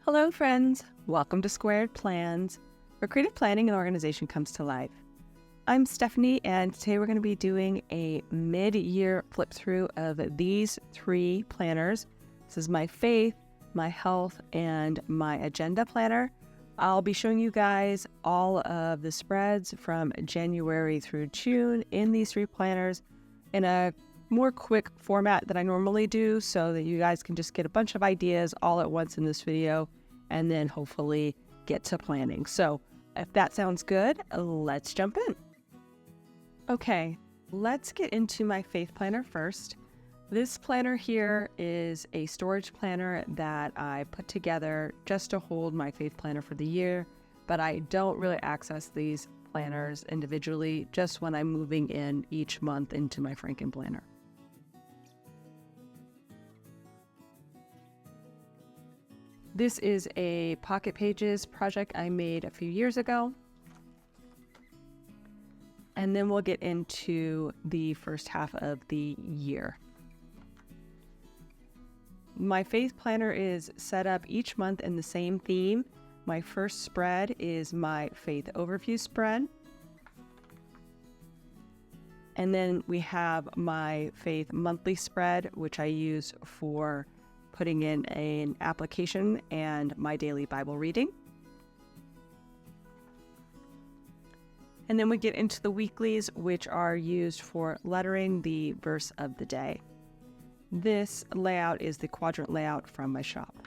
Hello friends, welcome to Squaird Plans, where creative planning and organization comes to life. I'm Stephanie, and today we're going to be doing a mid-year flip through of these 3 planners. This is my faith, my health, and my agenda planner. I'll be showing you guys all of the spreads from January through June in these 3 planners in a more quick format than I normally do, so that you guys can just get a bunch of ideas all at once in this video and then hopefully get to planning. So if that sounds good, let's jump in. Okay, let's get into my faith planner first. This planner here is a storage planner that I put together just to hold my faith planner for the year, but I don't really access these planners individually, just when I'm moving in each month into my Franken planner. This is a Pocket Pages project I made a few years ago. And then we'll get into the first half of the year. My faith planner is set up each month in the same theme. My first spread is my faith overview spread. And then we have my faith monthly spread, which I use for putting in an application and my daily Bible reading. And then we get into the weeklies, which are used for lettering the verse of the day. This layout is the quadrant layout from my shop.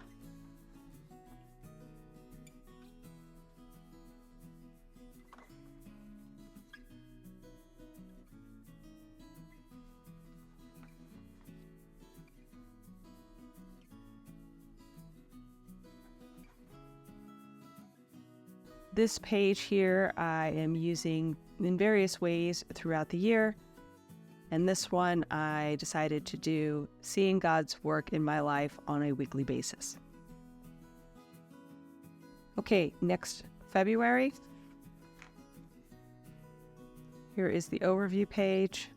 This page here I am using in various ways throughout the year. And this one I decided to do seeing God's work in my life on a weekly basis. Okay, next February. Here is the overview page.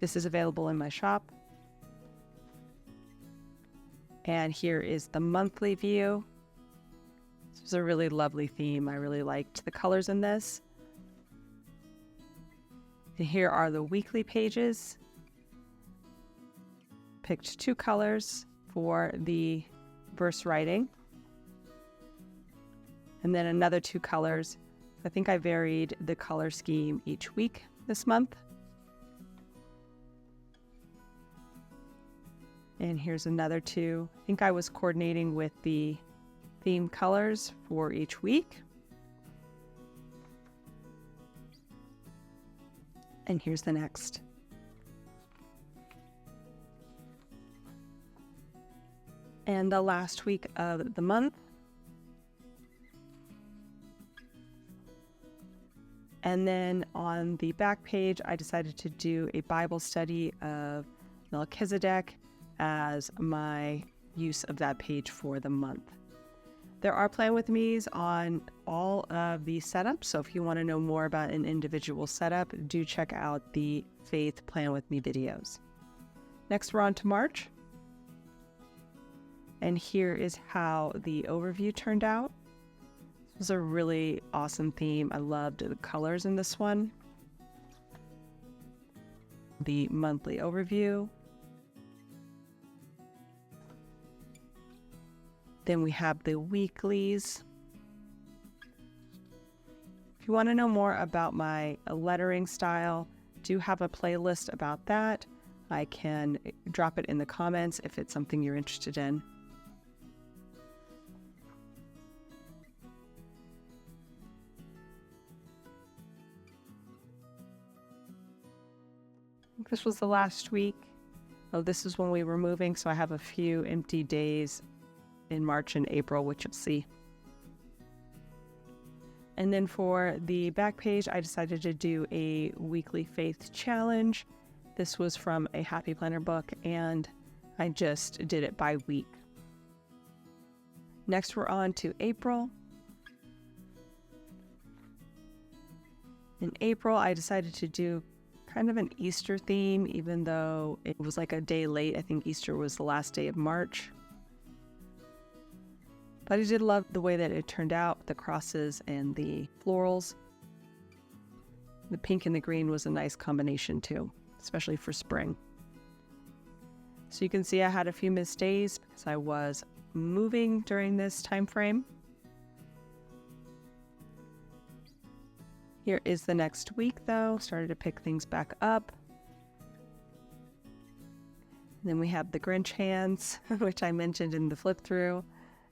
This is available in my shop. And here is the monthly view. This was a really lovely theme. I really liked the colors in this. And here are the weekly pages. Picked 2 colors for the verse writing. And then another 2 colors. I think I varied the color scheme each week this month. And here's another 2. I think I was coordinating with the theme colors for each week. And here's the next. And the last week of the month. And then on the back page, I decided to do a Bible study of Melchizedek as my use of that page for the month. There are Plan With Me's on all of these setups, so if you want to know more about an individual setup, do check out the Faith Plan With Me videos. Next, we're on to March. And here is how the overview turned out. This was a really awesome theme. I loved the colors in this one. The monthly overview. Then we have the weeklies. If you want to know more about my lettering style, do have a playlist about that. I can drop it in the comments if it's something you're interested in. I think this was the last week. Oh, this is when we were moving, so I have a few empty days in March and April, which you'll see. And then for the back page, I decided to do a weekly faith challenge. This was from a Happy Planner book, and I just did it by week. Next, we're on to April. In April, I decided to do kind of an Easter theme, even though it was like a day late. I think Easter was the last day of March. But I did love the way that it turned out, the crosses and the florals. The pink and the green was a nice combination too, especially for spring. So you can see I had a few missed days because I was moving during this time frame. Here is the next week though, started to pick things back up. And then we have the Grinch hands, which I mentioned in the flip through.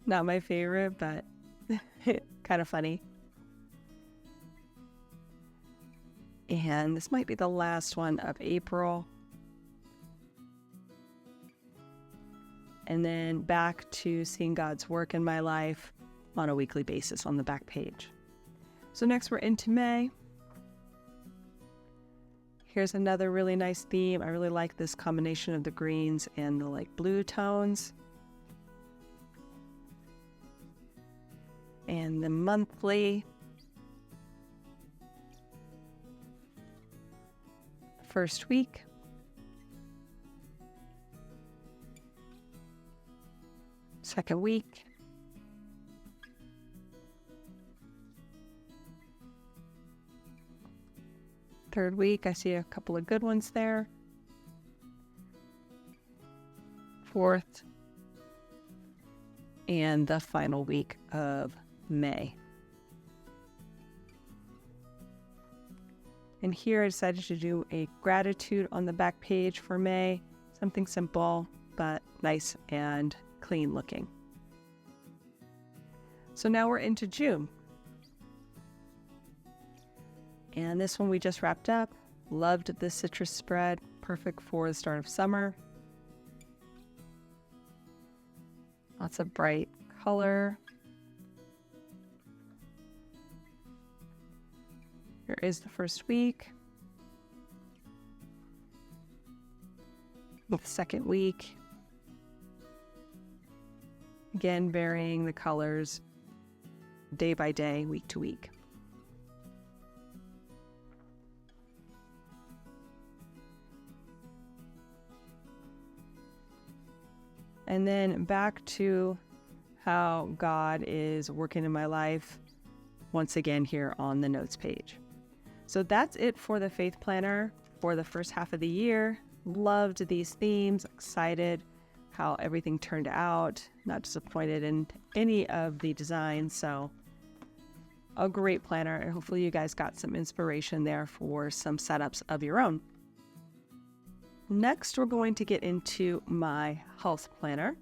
Not my favorite, but kind of funny. And this might be the last one of April. And then back to seeing God's work in my life on a weekly basis on the back page. So next we're into May. Here's another really nice theme. I really like this combination of the greens and the like blue tones. And the monthly. First week. Second week. Third week, I see a couple of good ones there. Fourth. And the final week of May. And here I decided to do a gratitude on the back page for May. Something simple, but nice and clean looking. So now we're into June. And this one we just wrapped up. Loved the citrus spread, perfect for the start of summer. Lots of bright color. Here is the first week. The second week. Again, varying the colors day by day, week to week. And then back to how God is working in my life, once again here on the notes page. So that's it for the Faith Planner for the first half of the year. Loved these themes, excited how everything turned out, not disappointed in any of the designs. So a great planner, and hopefully you guys got some inspiration there for some setups of your own. Next, we're going to get into my health planner.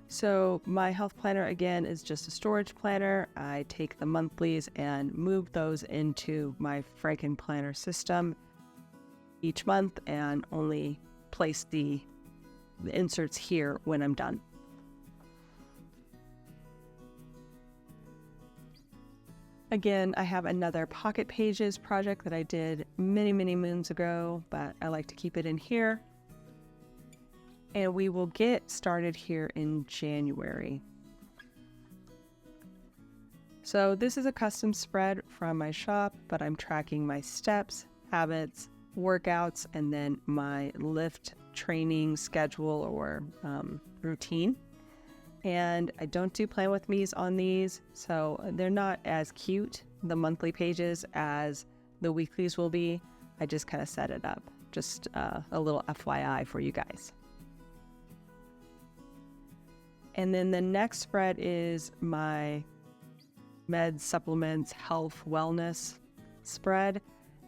So my health planner, again, is just a storage planner. I take the monthlies and move those into my Franken planner system each month and only place the inserts here when I'm done. Again, I have another Pocket Pages project that I did many moons ago, but I like to keep it in here. And we will get started here in January. So this is a custom spread from my shop, but I'm tracking my steps, habits, workouts, and then my lift training schedule or routine. And I don't do plan with me's on these, so they're not as cute, the monthly pages, as the weeklies will be. I just kind of set it up, just a little FYI for you guys. And then the next spread is my meds, supplements, health, wellness spread.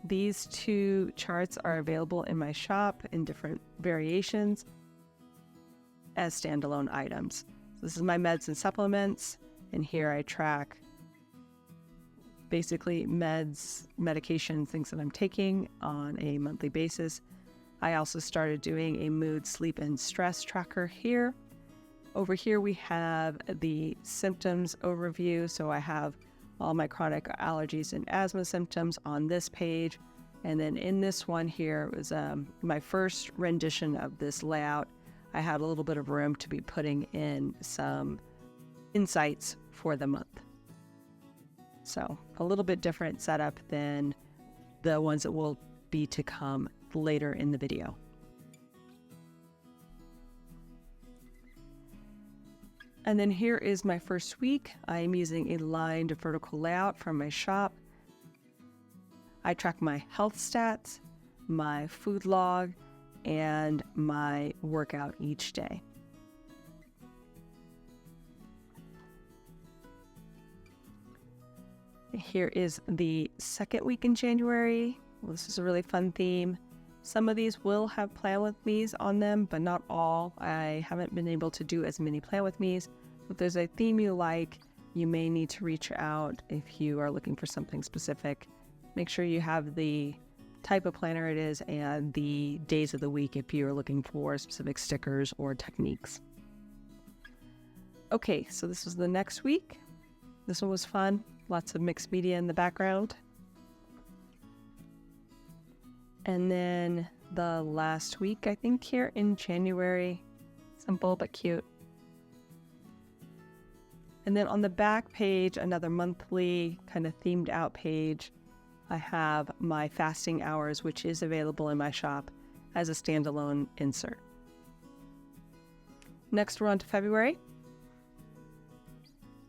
These two charts are available in my shop in different variations as standalone items. So this is my meds and supplements, and here I track basically meds, medications, things that I'm taking on a monthly basis. I also started doing a mood, sleep, and stress tracker here. Over here we have the symptoms overview, so I have all my chronic allergies and asthma symptoms on this page. And then in this one here was my first rendition of this layout. I had a little bit of room to be putting in some insights for the month. So a little bit different setup than the ones that will be to come later in the video. And then here is my first week. I am using a lined vertical layout from my shop. I track my health stats, my food log, and my workout each day. Here is the second week in January. Well, this is a really fun theme. Some of these will have plan with me's on them, but not all. I haven't been able to do as many plan with me's. If there's a theme you like, you may need to reach out if you are looking for something specific. Make sure you have the type of planner it is and the days of the week if you're looking for specific stickers or techniques. Okay, so this was the next week. This one was fun. Lots of mixed media in the background. And then the last week, I think here in January, simple but cute. And then on the back page, another monthly kind of themed out page, I have my fasting hours, which is available in my shop as a standalone insert. Next, we're on to February.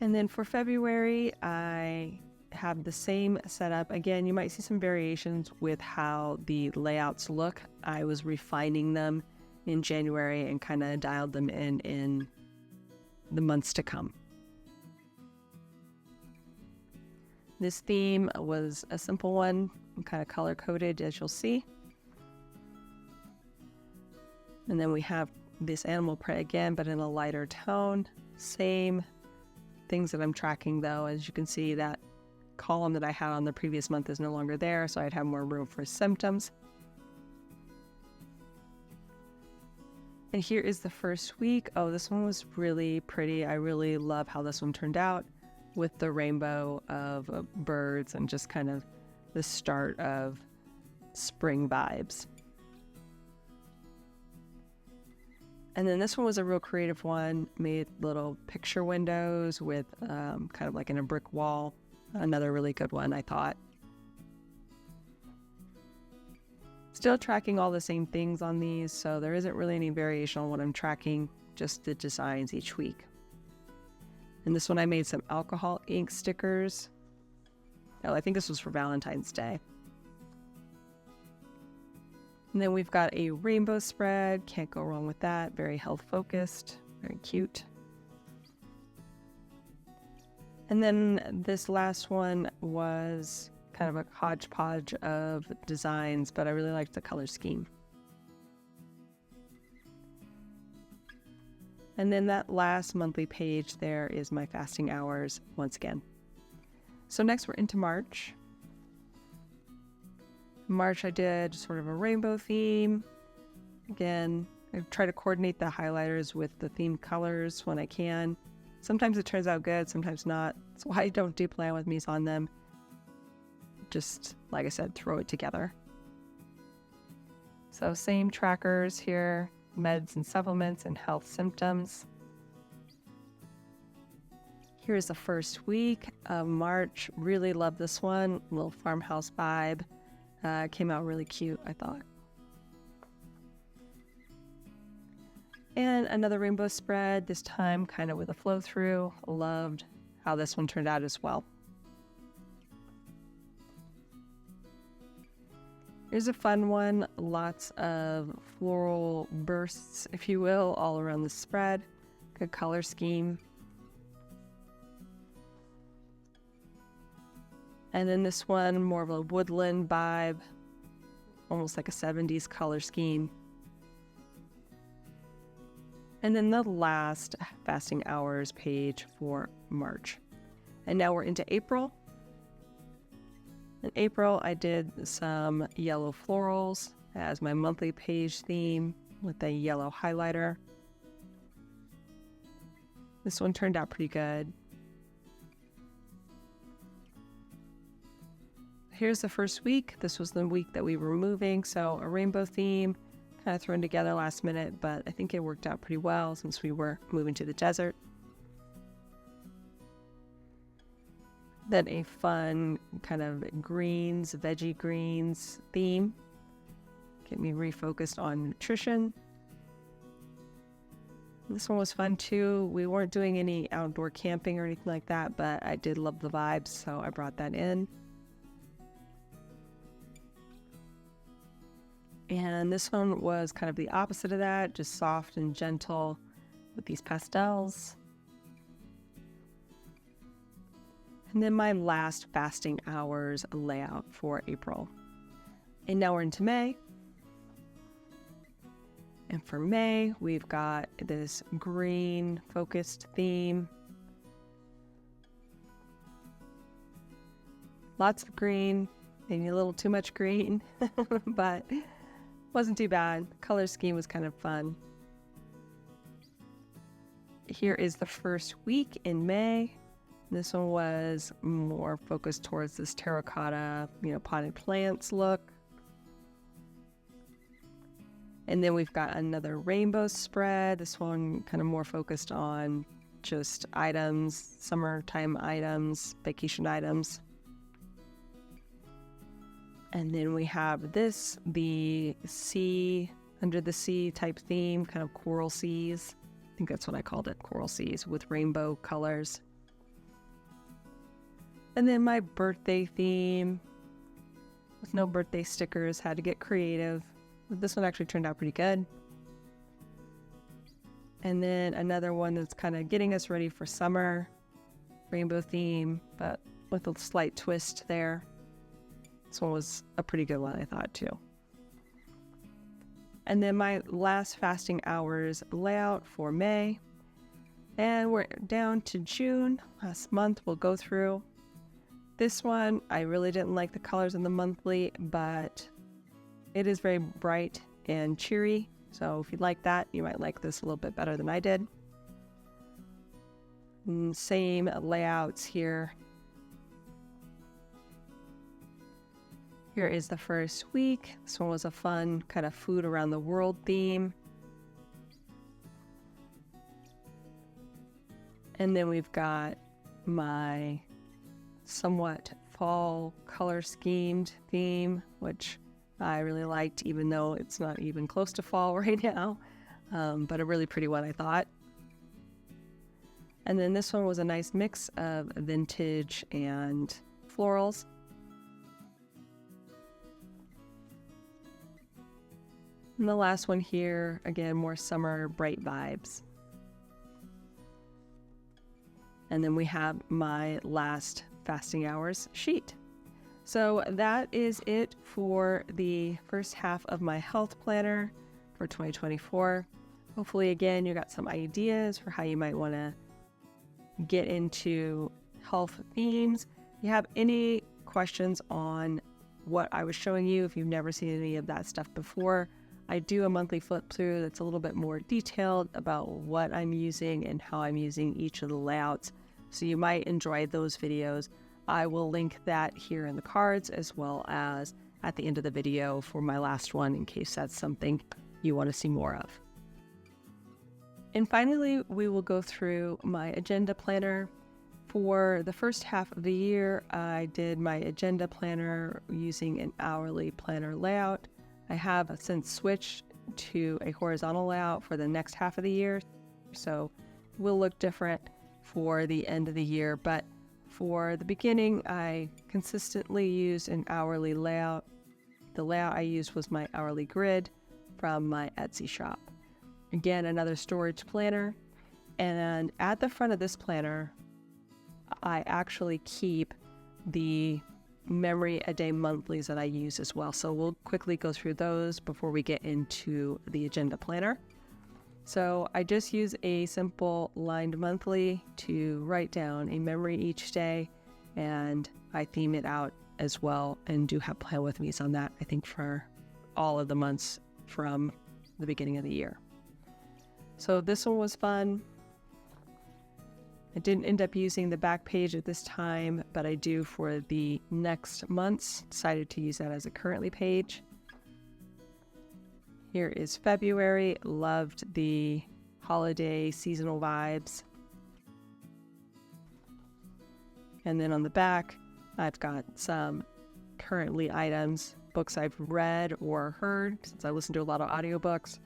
And then for February, I have the same setup. Again, you might see some variations with how the layouts look. I was refining them in January and kind of dialed them in the months to come. This theme was a simple one, kind of color-coded, as you'll see. And then we have this animal print again, but in a lighter tone. Same things that I'm tracking, though. As you can see, that column that I had on the previous month is no longer there, so I'd have more room for symptoms. And here is the first week. Oh, this one was really pretty. I really love how this one turned out with the rainbow of birds and just kind of the start of spring vibes. And then this one was a real creative one, made little picture windows with kind of like in a brick wall. Another really good one, I thought. Still tracking all the same things on these, so there isn't really any variation on what I'm tracking, just the designs each week. And this one I made some alcohol ink stickers. Oh, I think this was for Valentine's Day. And then we've got a rainbow spread. Can't go wrong with that. Very health focused, very cute. And then this last one was kind of a hodgepodge of designs, but I really liked the color scheme. And then that last monthly page there is my fasting hours once again. So next we're into March. March I did sort of a rainbow theme. Again, I try to coordinate the highlighters with the themed colors when I can. Sometimes it turns out good, sometimes not. That's why I don't do plan with me's on them. Just, like I said, throw it together. So same trackers here, meds and supplements and health symptoms. Here's the first week of March. Really love this one. Little farmhouse vibe. Came out really cute, I thought. And another rainbow spread, this time kind of with a flow through. Loved how this one turned out as well. Here's a fun one. Lots of floral bursts, if you will, all around the spread. Good color scheme. And then this one, more of a woodland vibe, almost like a 70s color scheme. And then the last fasting hours page for March. And now we're into April. In April, I did some yellow florals as my monthly page theme with a yellow highlighter. This one turned out pretty good. Here's the first week. This was the week that we were moving, so a rainbow theme, kind of thrown together last minute, but I think it worked out pretty well since we were moving to the desert. Then a fun kind of greens, veggie greens theme. Get me refocused on nutrition. This one was fun too. We weren't doing any outdoor camping or anything like that, but I did love the vibes, so I brought that in. And this one was kind of the opposite of that, just soft and gentle with these pastels. And then my last fasting hours layout for April. And now we're into May. And for May, we've got this green focused theme. Lots of green, maybe a little too much green, but wasn't too bad. Color scheme was kind of fun. Here is the first week in May. This one was more focused towards this terracotta, potted plants look. And then we've got another rainbow spread. This one kind of more focused on just items, summertime items, vacation items. And then we have this, the sea, under the sea type theme, kind of coral seas. I think that's what I called it, coral seas with rainbow colors. And then my birthday theme with no birthday stickers, had to get creative. This one actually turned out pretty good. And then another one that's kind of getting us ready for summer, rainbow theme, but with a slight twist there. This one was a pretty good one, I thought, too. And then my last fasting hours layout for May. And we're down to June. Last month we'll go through. This one, I really didn't like the colors in the monthly, but it is very bright and cheery. So if you like that, you might like this a little bit better than I did. And same layouts here. Here is the first week. This one was a fun kind of food around the world theme. And then we've got my somewhat fall color schemed theme, which I really liked, even though it's not even close to fall right now, but a really pretty one, I thought. And then this one was a nice mix of vintage and florals. And the last one here, again, more summer bright vibes. And then we have my last fasting hours sheet. So that is it for the first half of my health planner for 2024. Hopefully, again, you got some ideas for how you might want to get into health themes. If you have any questions on what I was showing you, if you've never seen any of that stuff before, I do a monthly flip through that's a little bit more detailed about what I'm using and how I'm using each of the layouts. So you might enjoy those videos. I will link that here in the cards as well as at the end of the video for my last one in case that's something you want to see more of. And finally, we will go through my agenda planner. For the first half of the year, I did my agenda planner using an hourly planner layout. I have since switched to a horizontal layout for the next half of the year, so it will look different for the end of the year, but for the beginning, I consistently used an hourly layout. The layout I used was my hourly grid from my Etsy shop. Again, another storage planner, and at the front of this planner, I actually keep the memory a day monthlies that I use as well. So we'll quickly go through those before we get into the agenda planner. So I just use a simple lined monthly to write down a memory each day, and I theme it out as well and do have plan with me's on that, I think, for all of the months from the beginning of the year. So this one was fun. I didn't end up using the back page at this time, but I do for the next months. Decided to use that as a currently page. Here is February. Loved the holiday seasonal vibes. And then on the back, I've got some currently items, books I've read or heard, since I listen to a lot of audiobooks.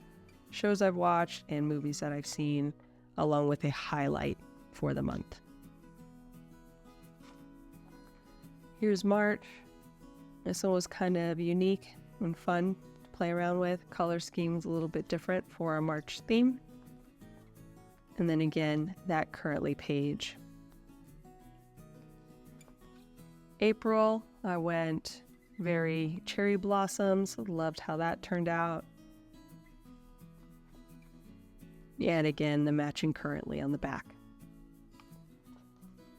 shows I've watched and movies that I've seen, along with a highlight for the month. Here's March. This one was kind of unique and fun to play around with. Color scheme's a little bit different for our March theme. And then again, that currently page. April, I went very cherry blossoms. Loved how that turned out. And again, the matching currently on the back.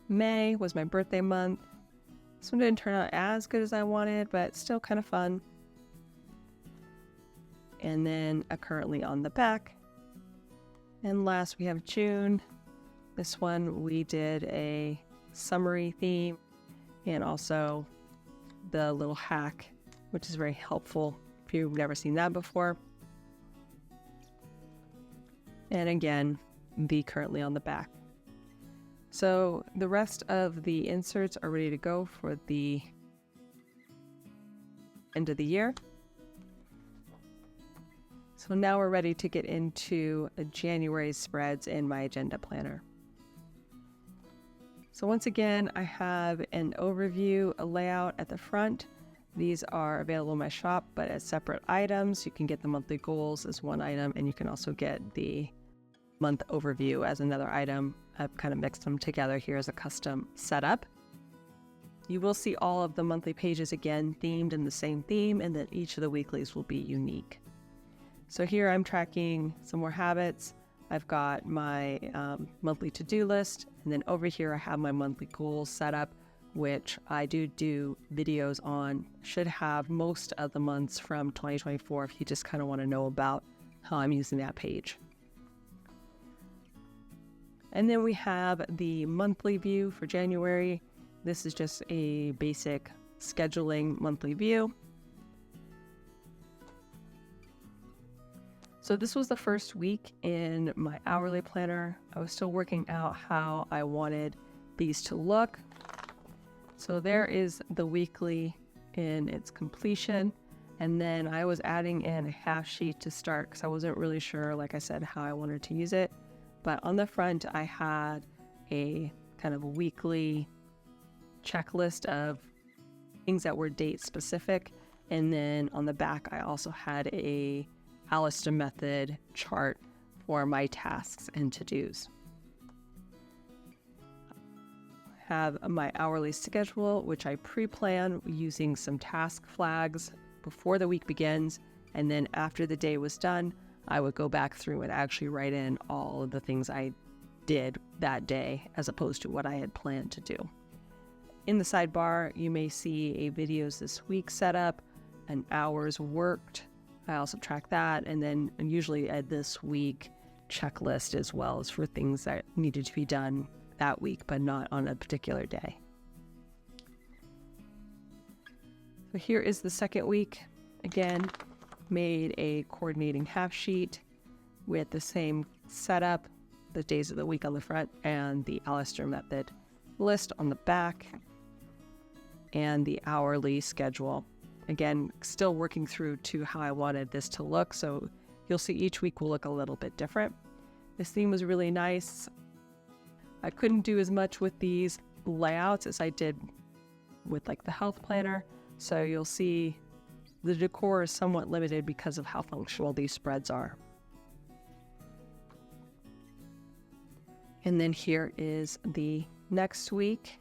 May was my birthday month. This one didn't turn out as good as I wanted, but still kind of fun. And then a currently on the back. And last we have June. This one we did a summery theme and also the little hack, which is very helpful if you've never seen that before. And again, the currently on the back. So the rest of the inserts are ready to go for the end of the year. So now we're ready to get into January's spreads in my agenda planner. So once again, I have an overview, a layout at the front. These are available in my shop, but as separate items. You can get the monthly goals as one item, and you can also get the month overview as another item. I've kind of mixed them together here as a custom setup. You will see all of the monthly pages again themed in the same theme, and then each of the weeklies will be unique. So here I'm tracking some more habits. I've got my monthly to-do list, and then over here I have my monthly goals set up, which I do videos on. Should have most of the months from 2024 if you just kind of want to know about how I'm using that page. And then we have the monthly view for January. This is just a basic scheduling monthly view. So this was the first week in my hourly planner. I was still working out how I wanted these to look. So there is the weekly in its completion. And then I was adding in a half sheet to start because I wasn't really sure, like I said, how I wanted to use it. But on the front, I had a kind of a weekly checklist of things that were date specific. And then on the back, I also had a Alistair method chart for my tasks and to-dos. Have my hourly schedule, which I pre-plan using some task flags before the week begins. And then after the day was done, I would go back through and actually write in all of the things I did that day as opposed to what I had planned to do. In the sidebar, you may see a videos this week setup, an hours worked. I also track that, and then usually a this week checklist as well as for things that needed to be done that week, but not on a particular day. So here is the second week. Again, made a coordinating half sheet with the same setup, the days of the week on the front, and the Alistair method list on the back, and the hourly schedule. Again, still working through to how I wanted this to look, so you'll see each week will look a little bit different. This theme was really nice. I couldn't do as much with these layouts as I did with like the health planner, so you'll see the decor is somewhat limited because of how functional these spreads are. And then here is the next week.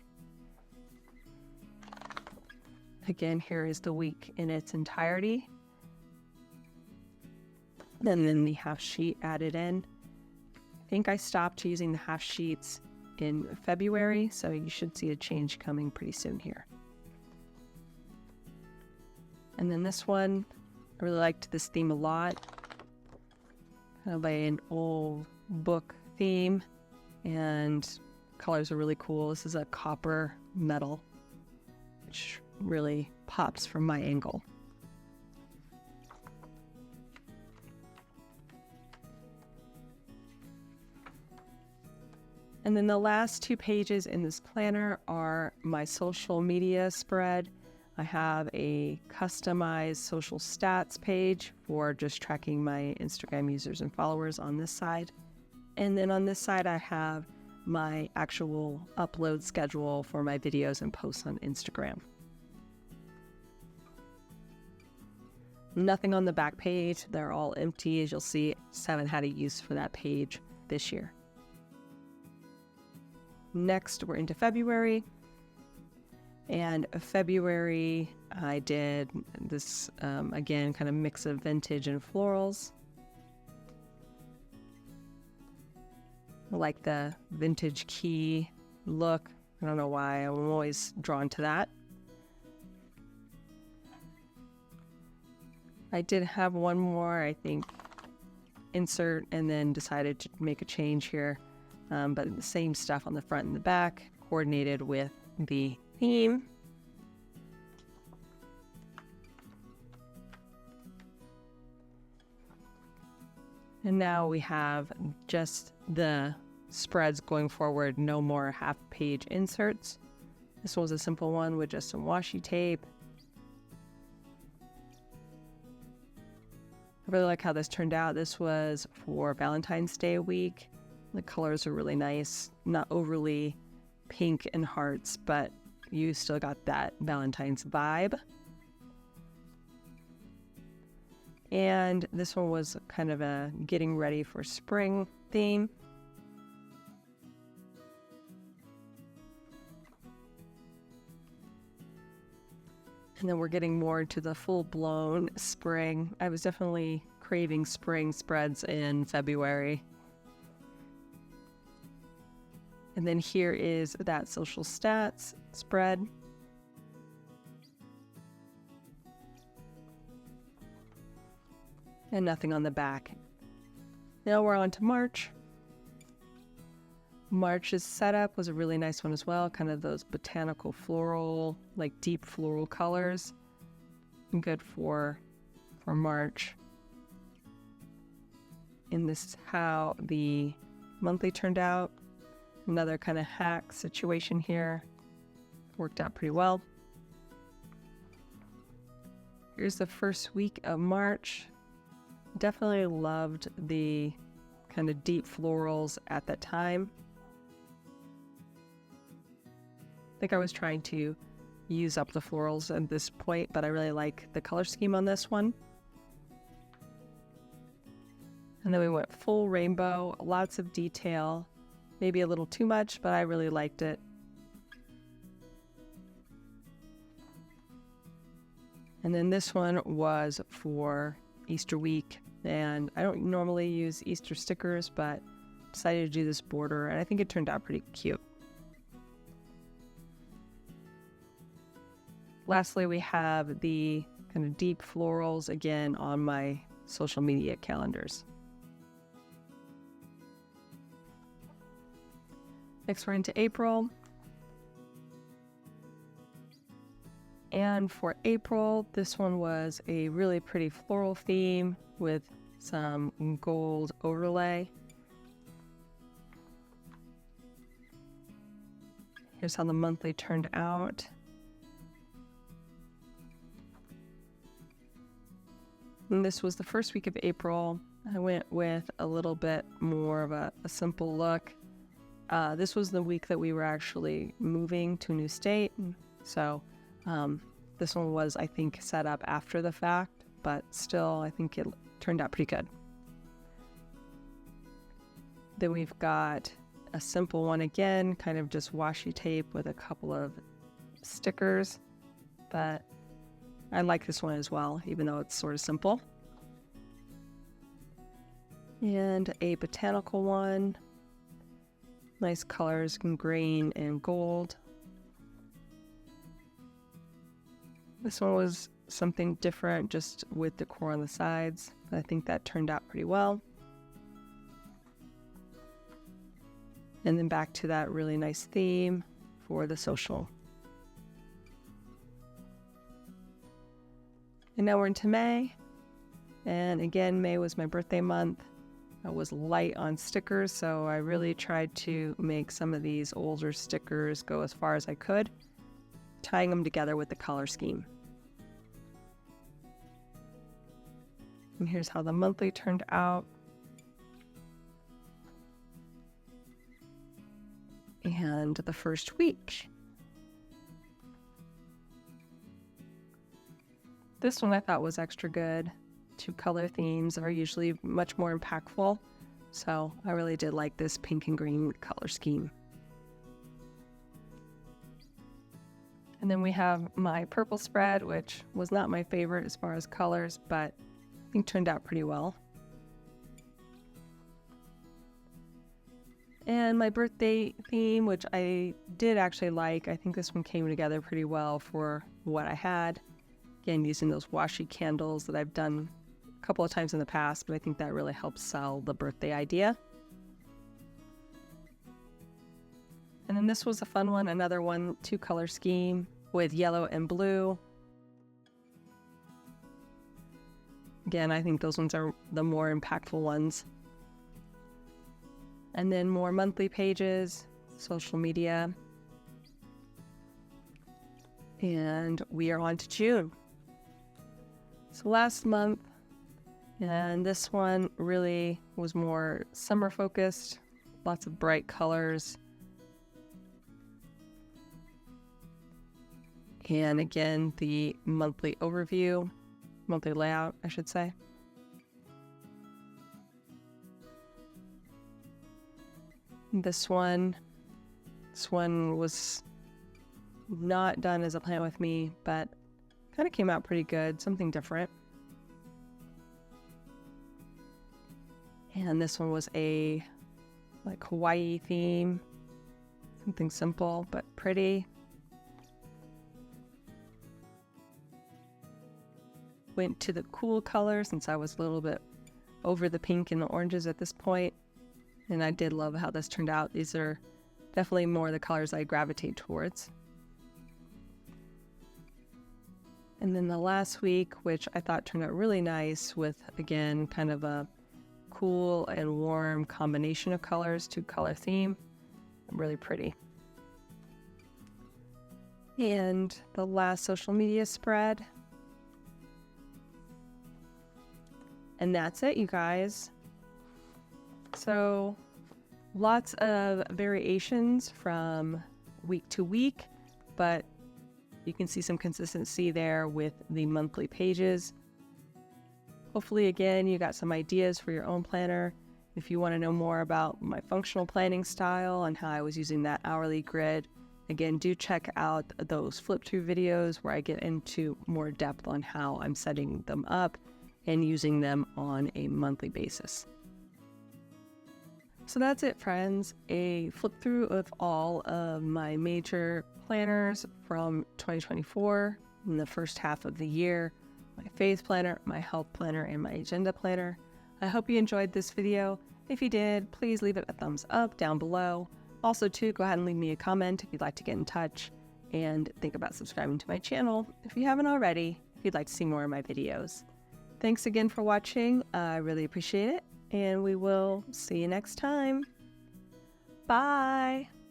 Again, here is the week in its entirety. And then the half sheet added in. I think I stopped using the half sheets in February, so you should see a change coming pretty soon here. And then this one, I really liked this theme a lot. Kind of an old book theme, and colors are really cool. This is a copper metal, which really pops from my angle. And then the last two pages in this planner are my social media spread. I have a customized social stats page for just tracking my Instagram users and followers on this side. And then on this side, I have my actual upload schedule for my videos and posts on Instagram. Nothing on the back page. They're all empty. As you'll see, just haven't had a use for that page this year. Next, we're into February. And February, I did this, again, kind of mix of vintage and florals. I like the vintage key look. I don't know why. I'm always drawn to that. I did have one more, I think, insert, and then decided to make a change here. But the same stuff on the front and the back, coordinated with the theme. And now we have just the spreads going forward, no more half-page inserts. This was a simple one with just some washi tape. I really like how this turned out. This was for Valentine's Day week. The colors are really nice, not overly pink and hearts, but you still got that Valentine's vibe. And this one was kind of a getting ready for spring theme. And then we're getting more into the full-blown spring. I was definitely craving spring spreads in February. And then here is that social stats spread. And nothing on the back. Now we're on to March. March's setup was a really nice one as well, kind of those botanical floral, like deep floral colors. Good for March. And this is how the monthly turned out. Another kind of hack situation here. Worked out pretty well. Here's the first week of March. Definitely loved the kind of deep florals at that time. I think I was trying to use up the florals at this point, but I really like the color scheme on this one. And then we went full rainbow, lots of detail, maybe a little too much, but I really liked it. And then this one was for Easter week, and I don't normally use Easter stickers, but decided to do this border, and I think it turned out pretty cute. Lastly, we have the kind of deep florals again on my social media calendars. Next, we're into April. And for April, this one was a really pretty floral theme with some gold overlay. Here's how the monthly turned out. And this was the first week of April. I went with a little bit more of a simple look. This was the week that we were actually moving to a new state. So this one was, I think, set up after the fact, but still, I think it turned out pretty good. Then we've got a simple one again, kind of just washi tape with a couple of stickers, but I like this one as well, even though it's sort of simple. And a botanical one. Nice colors in green and gold. This one was something different, just with decor on the sides, but I think that turned out pretty well. And then back to that really nice theme for the social. And now we're into May. And again, May was my birthday month. I was light on stickers, so I really tried to make some of these older stickers go as far as I could. tying them together with the color scheme. And here's how the monthly turned out. And the first week. This one I thought was extra good. 2 color themes are usually much more impactful, so I really did like this pink and green color scheme. And then we have my purple spread, which was not my favorite as far as colors, but I think turned out pretty well. And my birthday theme, which I did actually like. I think this one came together pretty well for what I had. Again, using those washi candles that I've done a couple of times in the past, but I think that really helps sell the birthday idea. And then this was a fun one, another one, 2 color scheme with yellow and blue. Again, I think those ones are the more impactful ones. And then more monthly pages, social media. And we are on to June. So last month, and this one really was more summer focused, lots of bright colors. And again, the monthly overview, monthly layout, I should say. This one was not done as a plan with me, but kind of came out pretty good, something different. And this one was a like Hawaii theme, something simple but pretty. Went to the cool color since I was a little bit over the pink and the oranges at this point. And I did love how this turned out. These are definitely more the colors I gravitate towards. And then the last week, which I thought turned out really nice with, again, kind of a cool and warm combination of colors, 2 color theme. Really pretty. And the last social media spread. And that's it, you guys. So lots of variations from week to week, but you can see some consistency there with the monthly pages. Hopefully, again, you got some ideas for your own planner. If you want to know more about my functional planning style and how I was using that hourly grid, again, do check out those flip through videos where I get into more depth on how I'm setting them up and using them on a monthly basis. So that's it, friends. A flip through of all of my major planners from 2024 in the first half of the year. My faith planner, my health planner, and my agenda planner. I hope you enjoyed this video. If you did, please leave it a thumbs up down below. Also, too, go ahead and leave me a comment if you'd like to get in touch, and think about subscribing to my channel if you haven't already, if you'd like to see more of my videos. Thanks again for watching. I really appreciate it, and we will see you next time. Bye!